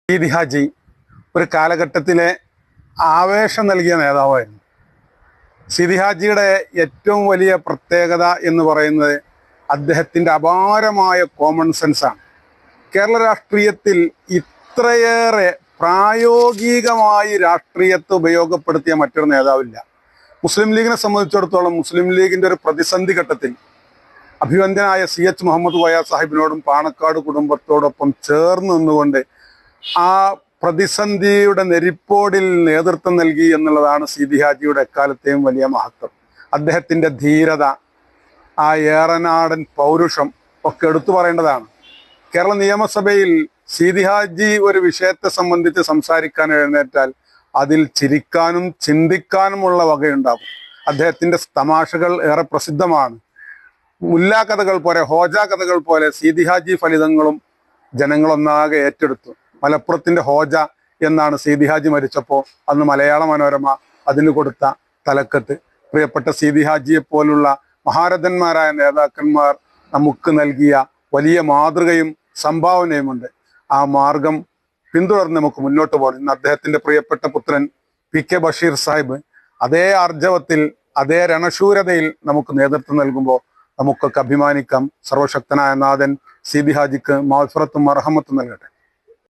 സീതി ഹാജി ഒരു കാലഘട്ടത്തിലെ ആവേശം നൽകിയ നേതാവായിരുന്നു. സീതി ഹാജിയുടെ ഏറ്റവും വലിയ പ്രത്യേകത എന്ന് പറയുന്നത് അദ്ദേഹത്തിൻ്റെ അപാരമായ കോമൺ സെൻസാണ്. കേരള രാഷ്ട്രീയത്തിൽ ഇത്രയേറെ പ്രായോഗികമായി രാഷ്ട്രീയത്തെ ഉപയോഗപ്പെടുത്തിയ മറ്റൊരു നേതാവില്ല. മുസ്ലിം ലീഗിനെ സംബന്ധിച്ചിടത്തോളം മുസ്ലിം ലീഗിൻ്റെ ഒരു പ്രതിസന്ധി ഘട്ടത്തിൽ അഭിവന്ദ്യനായ CH മുഹമ്മദ് കോയ സാഹിബിനോടും പാണക്കാട് കുടുംബത്തോടൊപ്പം ചേർന്ന് നിന്നുകൊണ്ട് ആ പ്രതിസന്ധിയുടെ നെരിപ്പോടിൽ നേതൃത്വം നൽകി എന്നുള്ളതാണ് സീതി ഹാജിയുടെ എക്കാലത്തെയും വലിയ മഹത്വം. അദ്ദേഹത്തിൻ്റെ ധീരത, ആ ഏറനാടൻ പൗരുഷം ഒക്കെ എടുത്തു പറയേണ്ടതാണ്. കേരള നിയമസഭയിൽ സീതി ഹാജി ഒരു വിഷയത്തെ സംബന്ധിച്ച് സംസാരിക്കാൻ എഴുന്നേറ്റാൽ അതിൽ ചിരിക്കാനും ചിന്തിക്കാനുമുള്ള വകയുണ്ടാകും. അദ്ദേഹത്തിൻ്റെ തമാശകൾ ഏറെ പ്രസിദ്ധമാണ്. മുല്ലാ കഥകൾ പോലെ, ഹോജ കഥകൾ പോലെ സീതി ഹാജി ഫലിതങ്ങളും ജനങ്ങളൊന്നാകെ ഏറ്റെടുത്തു. മലപ്പുറത്തിൻ്റെ ഹോജ എന്നാണ് സീതി ഹാജി മരിച്ചപ്പോൾ അന്ന് മലയാള മനോരമ അതിന് കൊടുത്ത തലക്കെട്ട്. പ്രിയപ്പെട്ട സീതി ഹാജിയെ പോലുള്ള മഹാരഥന്മാരായ നേതാക്കന്മാർ നമുക്ക് നൽകിയ വലിയ മാതൃകയും സംഭാവനയുമുണ്ട്. ആ മാർഗം പിന്തുടർന്ന് നമുക്ക് മുന്നോട്ട് പോകണം. ഇന്ന് അദ്ദേഹത്തിൻ്റെ പ്രിയപ്പെട്ട പുത്രൻ PK ബഷീർ സാഹിബ് അതേ ആർജവത്തിൽ, അതേ രണശൂരതയിൽ നമുക്ക് നേതൃത്വം നൽകുമ്പോൾ നമുക്കൊക്കെ അഭിമാനിക്കാം. സർവശക്തനായ നാഥൻ സീതി ഹാജിക്ക് മഗ്ഫിറത്തും മർഹമത്തും നൽകട്ടെ.